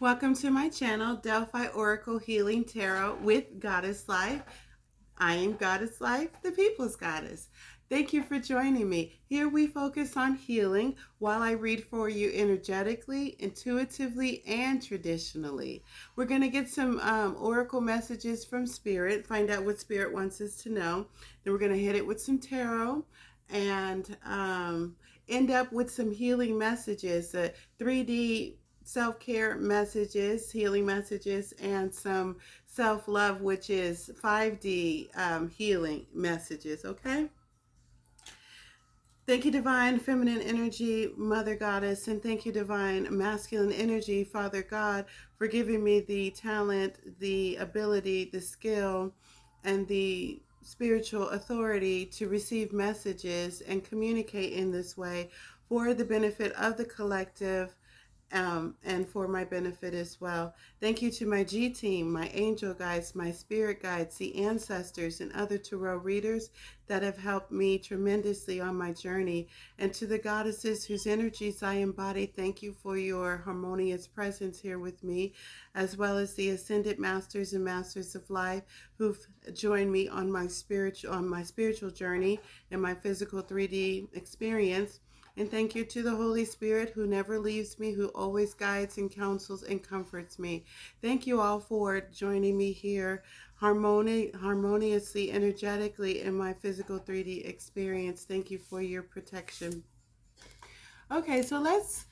Welcome to my channel, Delphi Oracle Healing Tarot with KaKeLyphe. I am KaKeLyphe, the people's goddess. Thank you for joining me. Here we focus on healing while I read for you energetically, intuitively, and traditionally. We're going to get some oracle messages from Spirit, find out what Spirit wants us to know. Then we're going to hit it with some tarot and end up with some healing messages, 3D self-care messages, healing messages, and some self-love, which is 5D healing messages, okay? Thank you, Divine Feminine Energy, Mother Goddess, and thank you, Divine Masculine Energy, Father God, for giving me the talent, the ability, the skill, and the spiritual authority to receive messages and communicate in this way for the benefit of the collective, and for my benefit as well. Thank you to my G team, my angel guides, my spirit guides, the ancestors, and other tarot readers that have helped me tremendously on my journey. And to the goddesses whose energies I embody, thank you for your harmonious presence here with me, as well as the ascended masters and masters of life who've joined me on my spiritual journey and my physical 3D experience. And thank you to the Holy Spirit who never leaves me, who always guides and counsels and comforts me. Thank you all for joining me here harmoniously, energetically in my physical 3D experience. Thank you for your protection. Okay, so let's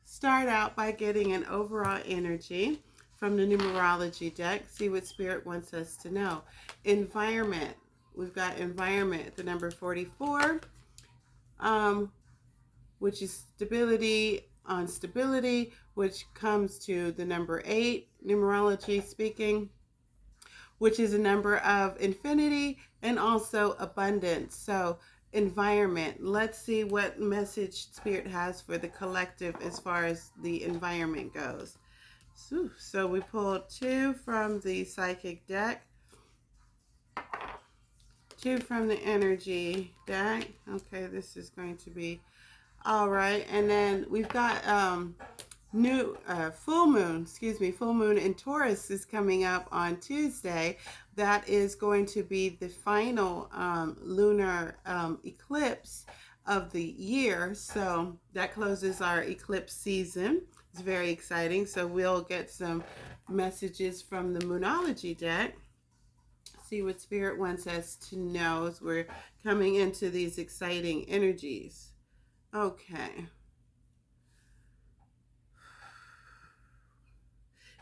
start out by getting an overall energy from the numerology deck. See what Spirit wants us to know. Environment. We've got environment, the number 44. Which is stability on stability, which comes to the number 8, numerology speaking, which is a number of infinity and also abundance. So environment, let's see what message Spirit has for the collective as far as the environment goes. So we pulled 2 from the psychic deck, 2 from the energy deck. Okay, this is going to be all right. And then we've got full moon in Taurus is coming up on Tuesday. That is going to be the final lunar eclipse of the year. So that closes our eclipse season. It's very exciting. So we'll get some messages from the Moonology deck. See what Spirit wants us to know as we're coming into these exciting energies. Okay.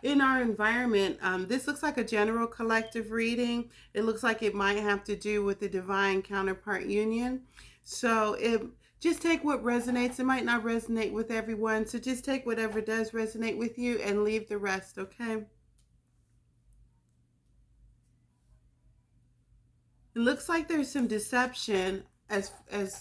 In our environment, this looks like a general collective reading. It looks like it might have to do with the divine counterpart union. So just take what resonates. It might not resonate with everyone. So just take whatever does resonate with you and leave the rest, okay? It looks like there's some deception as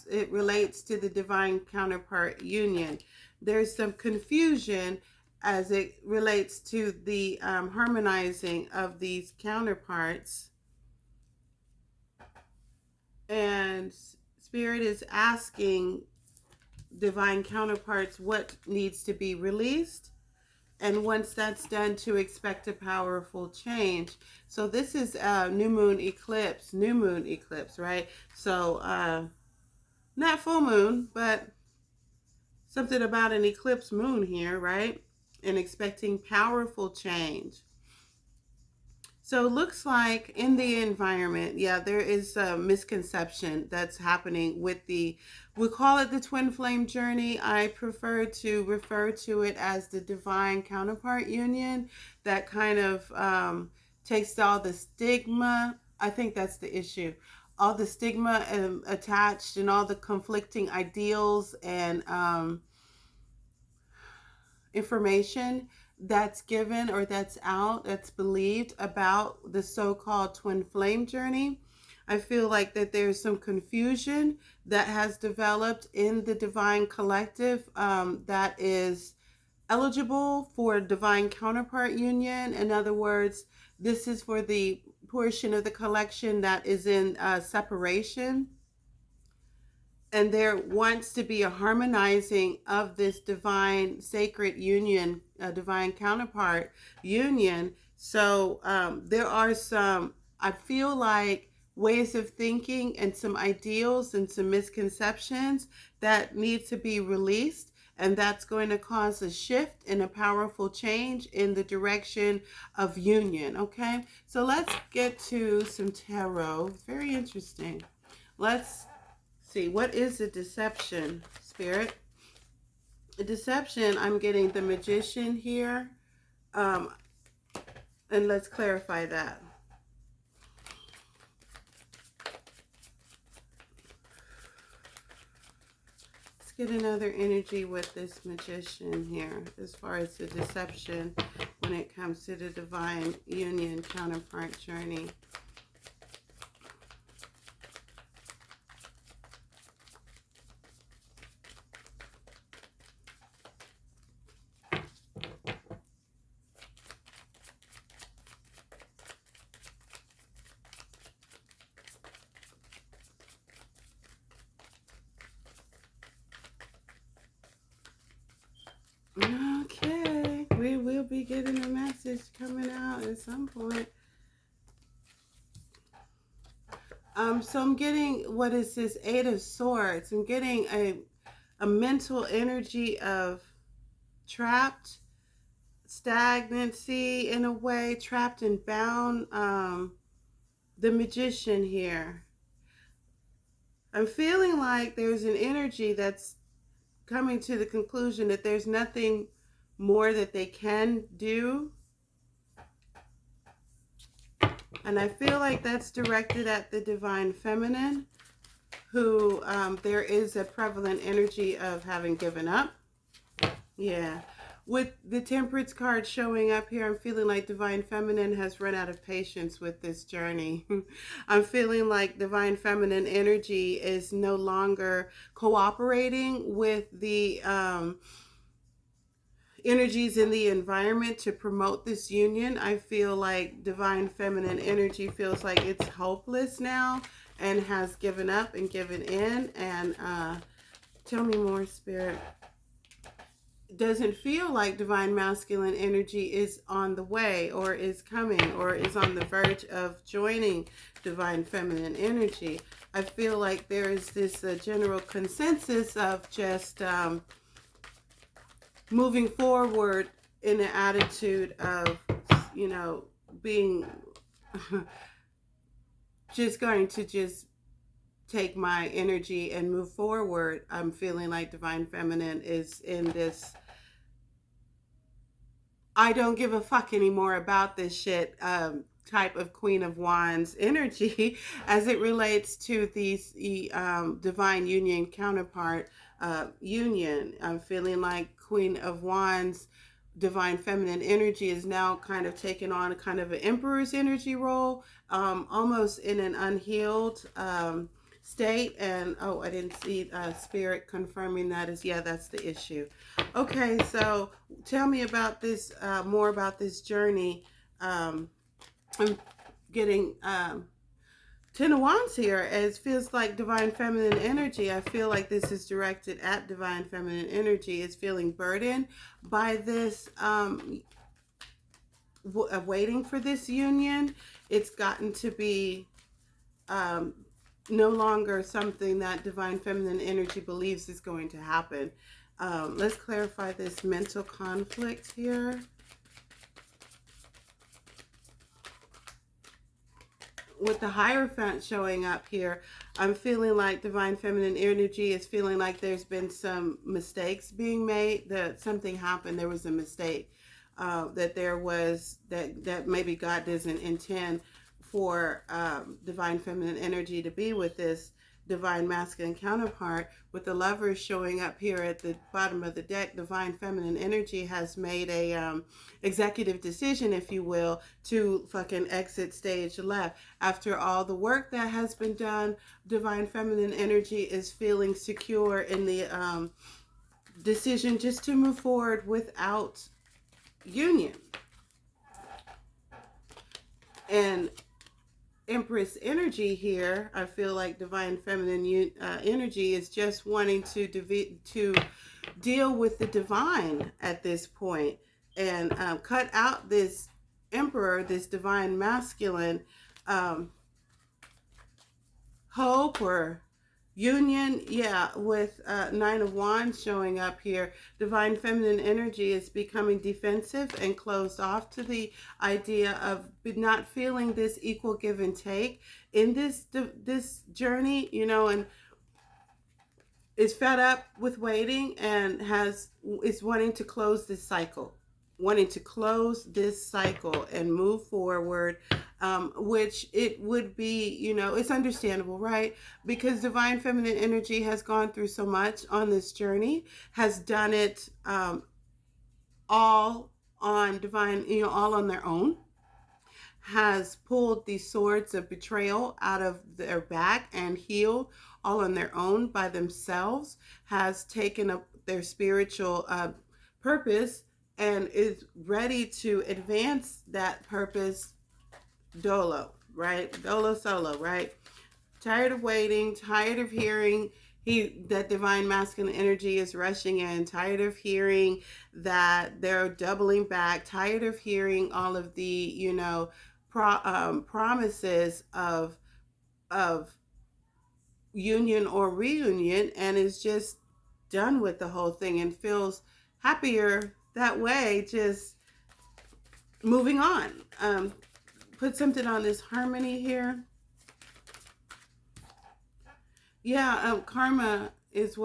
it relates to the divine counterpart union. There's some confusion as it relates to the harmonizing of these counterparts. And Spirit is asking divine counterparts what needs to be released. And once that's done, to expect a powerful change. So this is new moon eclipse, right? So not full moon, but something about an eclipse moon here, right? And expecting powerful change. So it looks like in the environment, yeah, there is a misconception that's happening with we call it the twin flame journey. I prefer to refer to it as the divine counterpart union. That kind of takes all the stigma. I think that's the issue. All the stigma attached and all the conflicting ideals and information that's given or that's out, that's believed about the so-called twin flame journey. I feel like that there's some confusion that has developed in the divine collective that is eligible for divine counterpart union. In other words, this is for the portion of the collection that is in separation. and there wants to be a harmonizing of this divine sacred union, divine counterpart union. So there are some, I feel like, ways of thinking and some ideals and some misconceptions that need to be released, and that's going to cause a shift and a powerful change in the direction of union. Okay, so let's get to some tarot. Very interesting. Let's see, what is a deception, Spirit? A deception, I'm getting the Magician here. Um, and let's clarify that. Let's get another energy with this Magician here as far as the deception when it comes to the divine union counterpart journey. Okay, we will be getting a message coming out at some point. So I'm getting, what is this, Eight of Swords? I'm getting a mental energy of trapped, stagnancy in a way, trapped and bound. The Magician here. I'm feeling like there's an energy that's coming to the conclusion that there's nothing more that they can do. And I feel like that's directed at the divine feminine, who there is a prevalent energy of having given up. Yeah. With the Temperance card showing up here, I'm feeling like divine feminine has run out of patience with this journey. I'm feeling like divine feminine energy is no longer cooperating with the energies in the environment to promote this union. I feel like divine feminine energy feels like it's hopeless now and has given up and given in. And tell me more, Spirit. Doesn't feel like divine masculine energy is on the way or is coming or is on the verge of joining divine feminine energy. I feel like there is this general consensus of just moving forward in an attitude of, you know, being just going to just take my energy and move forward. I'm feeling like divine feminine is in this I don't give a fuck anymore about this shit type of Queen of Wands energy as it relates to these divine union counterpart union. I'm feeling like Queen of Wands divine feminine energy is now kind of taking on a kind of an emperor's energy role, almost in an unhealed state. And oh, I didn't see Spirit confirming that is, yeah, that's the issue. Okay, so tell me about this, more about this journey. I'm getting Ten of Wands here. It feels like divine feminine energy. I feel like this is directed at divine feminine energy. Is feeling burdened by this, waiting for this union. It's gotten to be no longer something that divine feminine energy believes is going to happen. Let's clarify this mental conflict here. With the Hierophant showing up here, I'm feeling like divine feminine energy is feeling like there's been some mistakes being made, that something happened, there was a mistake, that there was, that maybe God doesn't intend for divine feminine energy to be with this divine masculine counterpart. With the Lovers showing up here at the bottom of the deck, divine feminine energy has made a executive decision, if you will, to fucking exit stage left. After all the work that has been done, divine feminine energy is feeling secure in the decision just to move forward without union. And Empress energy here, I feel like divine feminine energy is just wanting to deal with the divine at this point, and cut out this emperor, this divine masculine um, hope or union. Yeah, with Nine of Wands showing up here, divine feminine energy is becoming defensive and closed off to the idea of not feeling this equal give and take in this journey, and is fed up with waiting and is wanting to close this cycle, and move forward, which it would be, it's understandable, right? Because divine feminine energy has gone through so much on this journey, has done it all on divine, all on their own, has pulled these swords of betrayal out of their back and healed all on their own by themselves, has taken up their spiritual purpose and is ready to advance that purpose dolo, right? Dolo solo, right? Tired of waiting, tired of hearing that divine masculine energy is rushing in, tired of hearing that they're doubling back, tired of hearing all of the, promises of union or reunion, and is just done with the whole thing and feels happier that way, just moving on. Put something on this harmony here. Yeah, karma is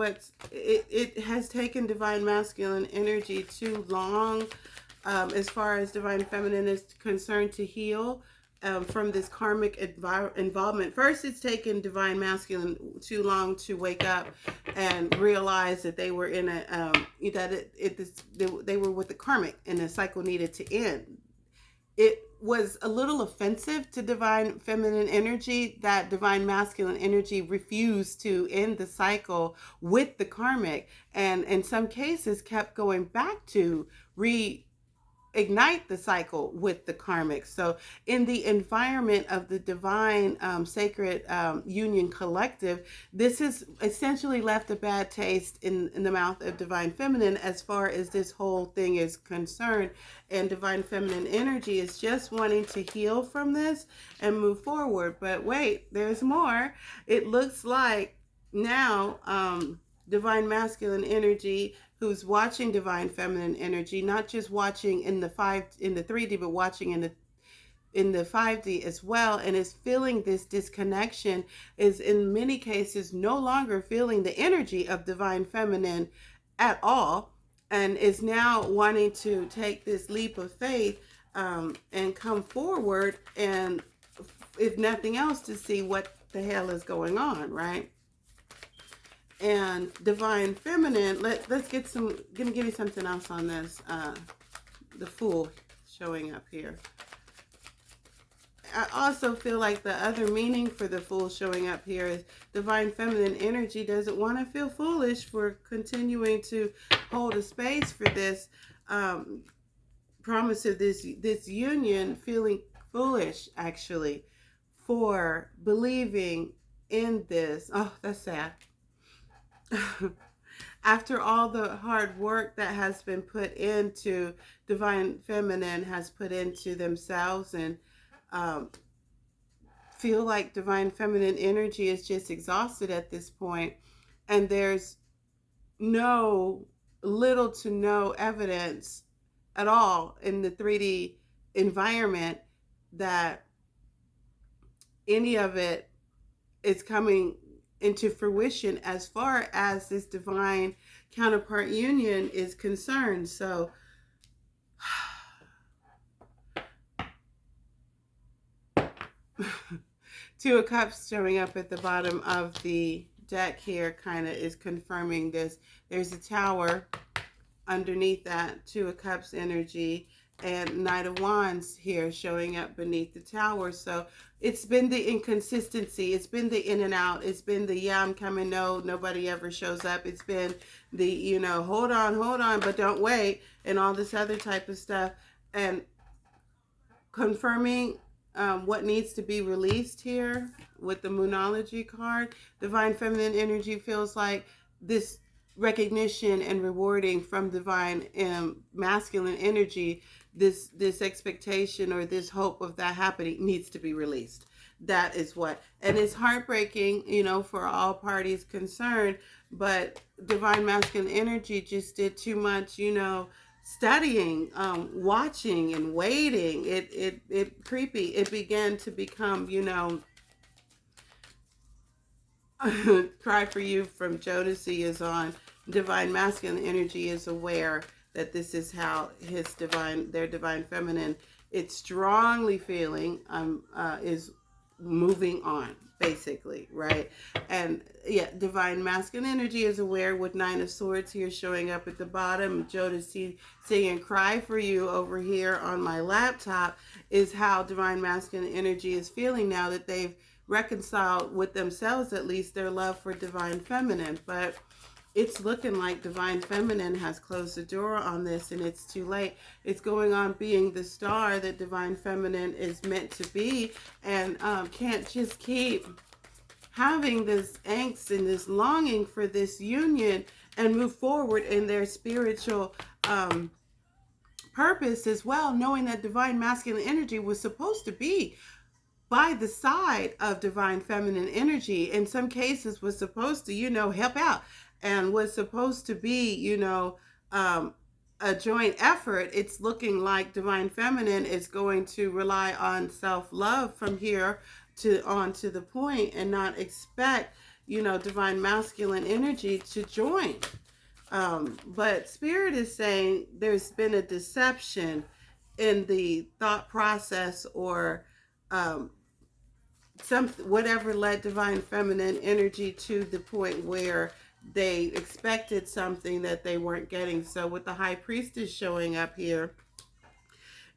it has taken divine masculine energy too long, as far as divine feminine is concerned, to heal from this karmic involvement. First, it's taken divine masculine too long to wake up and realize that they were in they were with the karmic, and the cycle needed to end. It was a little offensive to divine feminine energy that divine masculine energy refused to end the cycle with the karmic, and in some cases kept going back to reignite the cycle with the karmic. So in the environment of the divine sacred union collective, this has essentially left a bad taste in the mouth of divine feminine as far as this whole thing is concerned. And divine feminine energy is just wanting to heal from this and move forward. But wait, there's more. It looks like now divine masculine energy, who's watching divine feminine energy, not just watching in the 3D, but watching in the 5D as well, and is feeling this disconnection, is in many cases no longer feeling the energy of divine feminine at all, and is now wanting to take this leap of faith and come forward, and if nothing else, to see what the hell is going on, right? And divine feminine, let's get some, give me something else on this. The Fool showing up here. I also feel like the other meaning for the Fool showing up here is divine feminine energy doesn't want to feel foolish for continuing to hold a space for this promise of this union, feeling foolish actually for believing in this. Oh, that's sad. After all the hard work that has been put into divine feminine, has put into themselves, and feel like divine feminine energy is just exhausted at this point, and there's little to no evidence at all in the 3D environment that any of it is coming into fruition as far as this divine counterpart union is concerned. So Two of Cups showing up at the bottom of the deck here kind of is confirming this. There's a Tower underneath that Two of Cups energy, and Knight of Wands here showing up beneath the Tower. So it's been the inconsistency, it's been the in and out, it's been the I'm coming, no, nobody ever shows up, it's been the hold on but don't wait, and all this other type of stuff, and confirming what needs to be released here with the Moonology card. Divine feminine energy feels like this recognition and rewarding from divine masculine energy. This expectation or this hope of that happening needs to be released. That is what, and it's heartbreaking, for all parties concerned. But divine masculine energy just did too much, studying, watching and waiting. It creepy. It began to become, Cry for You from Jodeci is on. Divine masculine energy is aware that this is how their divine feminine, it's strongly feeling is moving on, basically, right? And yeah, divine masculine energy is aware with Nine of Swords here showing up at the bottom. Jodeci saying Cry for You over here on my laptop is how divine masculine energy is feeling now that they've reconciled with themselves, at least, their love for divine feminine. But it's looking like divine feminine has closed the door on this, and it's too late. It's going on being the star that divine feminine is meant to be, and can't just keep having this angst and this longing for this union and move forward in their spiritual purpose as well, knowing that divine masculine energy was supposed to be by the side of divine feminine energy. In some cases was supposed to, help out, and was supposed to be, a joint effort. It's looking like divine feminine is going to rely on self-love from here to the point, and not expect, divine masculine energy to join. But Spirit is saying there's been a deception in the thought process, or whatever led divine feminine energy to the point where they expected something that they weren't getting. So with the High Priestess showing up here,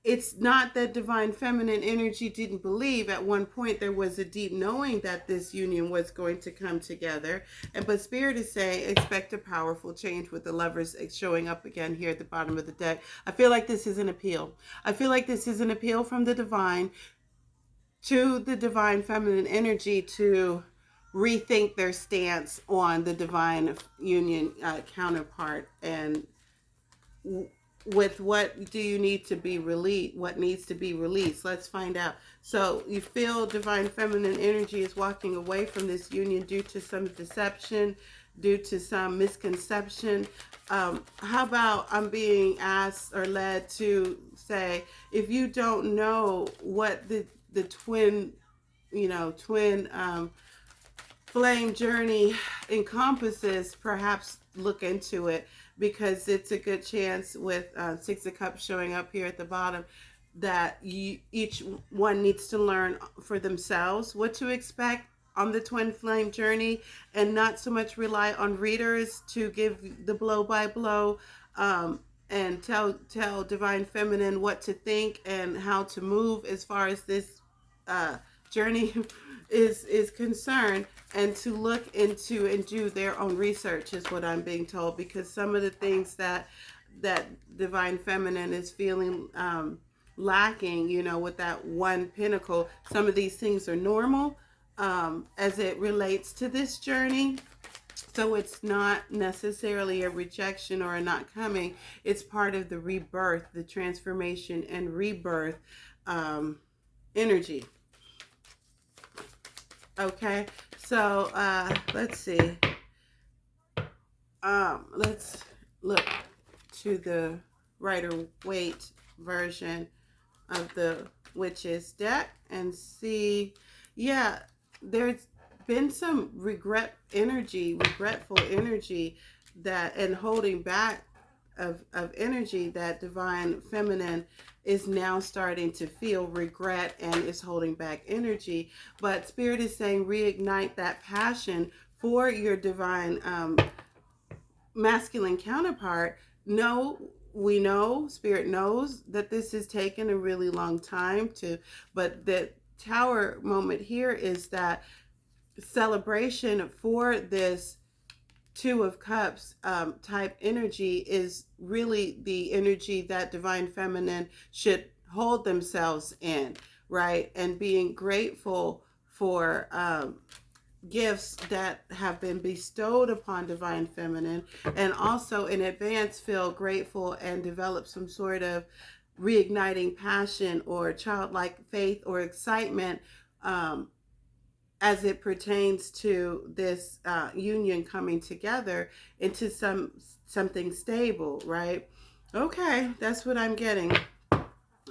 it's not that divine feminine energy didn't believe. At one point there was a deep knowing that this union was going to come together, but Spirit is saying expect a powerful change, with the Lovers showing up again here at the bottom of the deck. I feel like this is an appeal. I feel like this is an appeal from the divine to the divine feminine energy to rethink their stance on the divine union counterpart, and with what do you need to be released, what needs to be released. Let's find out. So you feel divine feminine energy is walking away from this union due to some deception, due to some misconception. How about I'm being asked or led to say, if you don't know what the twin flame journey encompasses, perhaps look into it, because it's a good chance with Six of Cups showing up here at the bottom that each one needs to learn for themselves what to expect on the twin flame journey, and not so much rely on readers to give the blow by blow, and tell divine feminine what to think and how to move as far as this journey is concerned, and to look into and do their own research is what I'm being told, because some of the things that divine feminine is feeling lacking, with that one pinnacle, some of these things are normal as it relates to this journey. So it's not necessarily a rejection or a not coming. It's part of the rebirth, the transformation and rebirth energy. Okay, so let's see. Let's look to the Rider-Waite version of the Witches deck and see. Yeah, there's been some regretful energy that, and holding back of energy that divine feminine is now starting to feel regret and is holding back energy. But Spirit is saying reignite that passion for your divine masculine counterpart. We know, Spirit knows that this has taken a really long time but the Tower moment here is that celebration for this Two of Cups type energy is really the energy that divine feminine should hold themselves in. right? And being grateful for gifts that have been bestowed upon divine feminine, and also in advance feel grateful and develop some sort of reigniting passion or childlike faith or excitement, as it pertains to this union coming together into something stable, right? Okay, that's what I'm getting.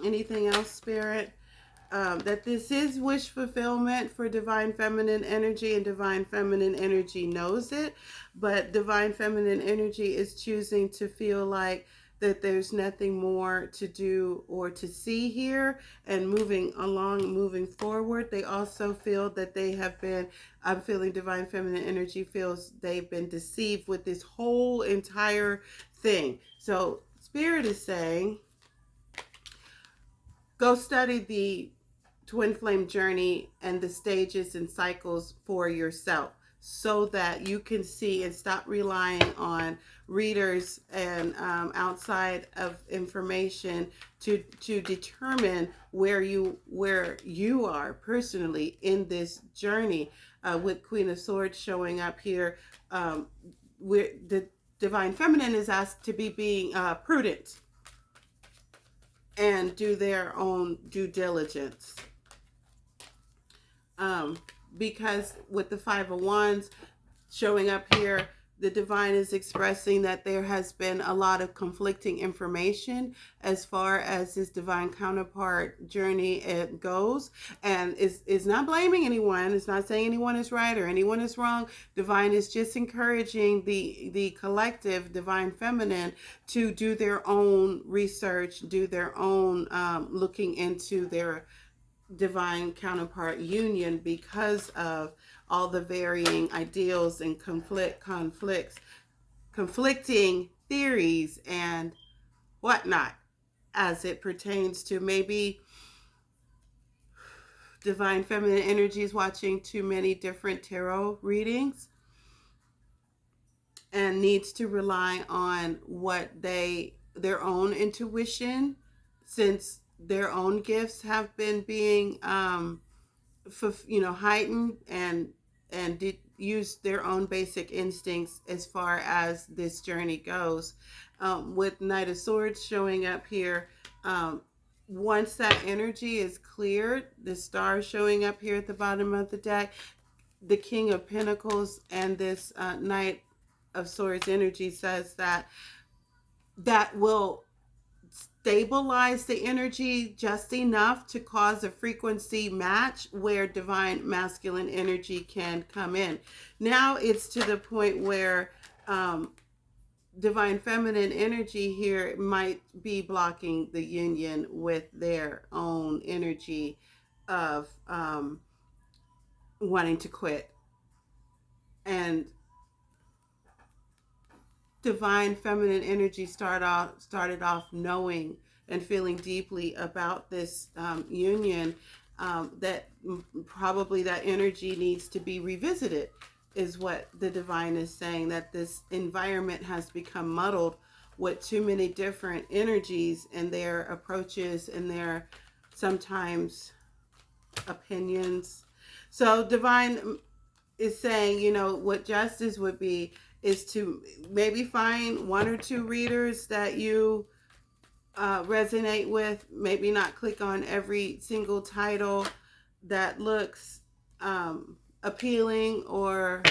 Anything else, Spirit? That this is wish fulfillment for divine feminine energy, and divine feminine energy knows it, but divine feminine energy is choosing to feel like that there's nothing more to do or to see here, and moving along, moving forward. They also feel that they have been, I'm feeling divine feminine energy feels they've been deceived with this whole entire thing. So Spirit is saying, go study the twin flame journey and the stages and cycles for yourself, so that you can see and stop relying on readers and outside of information to determine where you are personally in this journey. With Queen of Swords showing up here, where the divine feminine is asked to be being prudent and do their own due diligence. Because with the Five of Wands showing up here, the divine is expressing that there has been a lot of conflicting information as far as this divine counterpart journey it goes, and is not blaming anyone. It's not saying anyone is right or anyone is wrong. Divine is just encouraging the collective divine feminine to do their own research, do their own looking into their divine counterpart union, because of all the varying ideals and conflicting theories and whatnot, as it pertains to maybe divine feminine energies watching too many different tarot readings and needs to rely on their own intuition, since their own gifts have been being heightened, and use their own basic instincts as far as this journey goes. With Knight of Swords showing up here, once that energy is cleared, the star showing up here at the bottom of the deck, the King of Pentacles and this Knight of Swords energy says that will stabilize the energy just enough to cause a frequency match where divine masculine energy can come in. Now it's to the point where divine feminine energy here might be blocking the union with their own energy of wanting to quit. And divine feminine energy started off knowing and feeling deeply about this union, that probably that energy needs to be revisited, is what the divine is saying, that this environment has become muddled with too many different energies and their approaches and their sometimes opinions. So divine is saying, what justice would be is to maybe find one or two readers that you resonate with. Maybe not click on every single title that looks appealing, or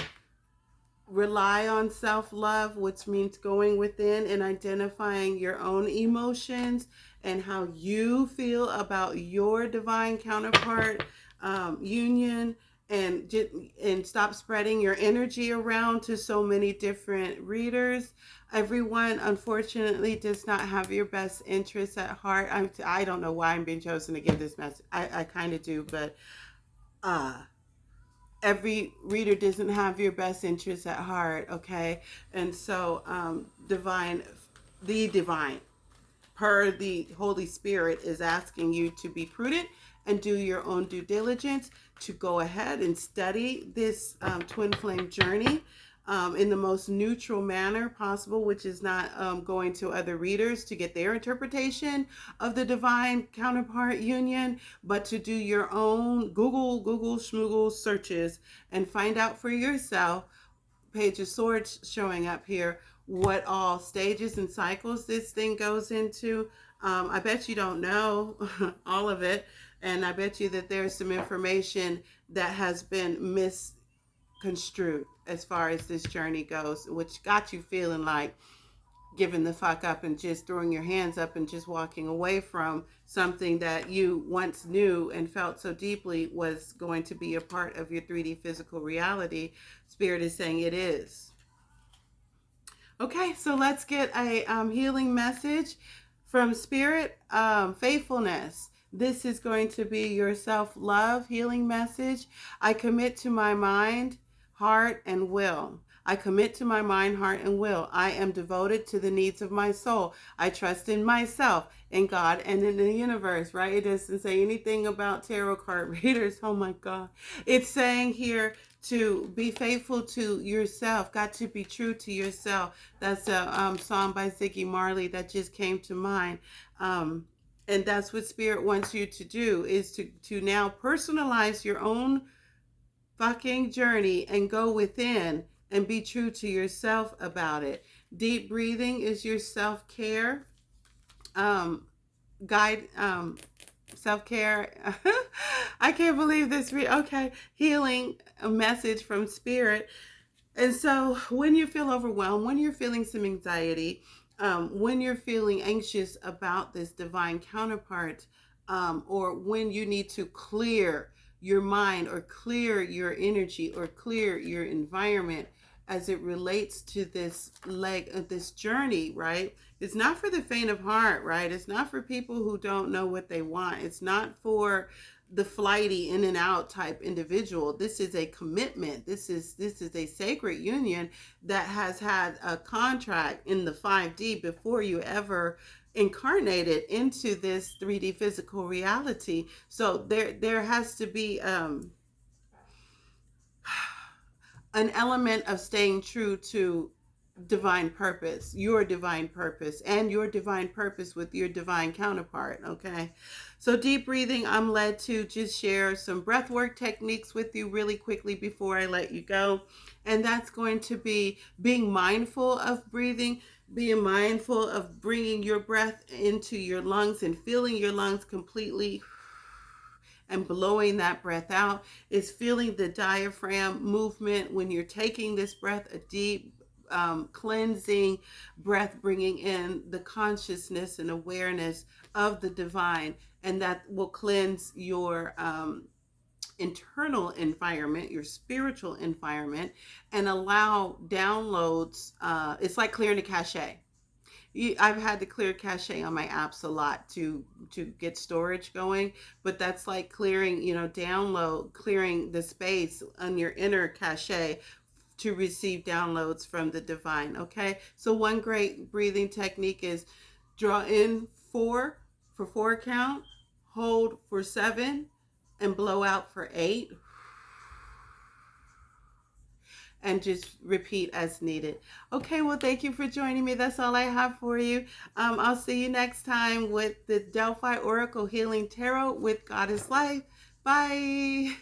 rely on self-love, which means going within and identifying your own emotions and how you feel about your divine counterpart union, and stop spreading your energy around to so many different readers. Everyone, unfortunately, does not have your best interests at heart. I don't know why I'm being chosen to give this message. I kind of do, but every reader doesn't have your best interests at heart, okay? And so the divine, per the Holy Spirit, is asking you to be prudent and do your own due diligence, to go ahead and study this twin flame journey, in the most neutral manner possible, which is not going to other readers to get their interpretation of the divine counterpart union, but to do your own Google schmoogle searches and find out for yourself. Page of Swords showing up here, what all stages and cycles this thing goes into. I bet you don't know all of it, and I bet you that there's some information that has been misconstrued as far as this journey goes, which got you feeling like giving the fuck up and just throwing your hands up and just walking away from something that you once knew and felt so deeply was going to be a part of your 3D physical reality. Spirit is saying it is. Okay, so let's get a healing message from Spirit. Faithfulness. This is going to be your self-love healing message. I commit to my mind, heart, and will. I commit to my mind, heart, and will. I am devoted to the needs of my soul. I trust in myself, in God, and in the universe, right? It doesn't say anything about tarot card readers. Oh my God. It's saying here to be faithful to yourself. Got to be true to yourself. That's a song by Ziggy Marley that just came to mind. And that's what Spirit wants you to do, is to now personalize your own fucking journey and go within and be true to yourself about it. Deep breathing is your self-care guide, self-care. I can't believe this. Okay, healing, a message from Spirit. And so when you feel overwhelmed, when you're feeling some anxiety, when you're feeling anxious about this divine counterpart, or when you need to clear your mind or clear your energy or clear your environment as it relates to this leg of this journey, right? It's not for the faint of heart, right? It's not for people who don't know what they want. It's not for the flighty in and out type individual. This is a commitment. This is a sacred union that has had a contract in the 5D before you ever incarnated into this 3D physical reality. So there has to be an element of staying true to divine purpose, your divine purpose, and your divine purpose with your divine counterpart. Okay, so deep breathing, I'm led to just share some breath work techniques with you really quickly before I let you go. And that's going to be being mindful of breathing, being mindful of bringing your breath into your lungs and filling your lungs completely and blowing that breath out. Is feeling the diaphragm movement when you're taking this breath, a deep cleansing breath, bringing in the consciousness and awareness of the divine, and that will cleanse your internal environment, your spiritual environment, and allow downloads. It's like clearing a cache. I've had to clear cache on my apps a lot to get storage going, but that's like clearing, download, clearing the space on your inner cache to receive downloads from the divine. Okay, so one great breathing technique is draw in 4 for 4 count, hold for 7, and blow out for 8. And just repeat as needed. Okay, well, thank you for joining me. That's all I have for you. I'll see you next time with the Delphi Oracle Healing Tarot with KaKeLyphe. Bye.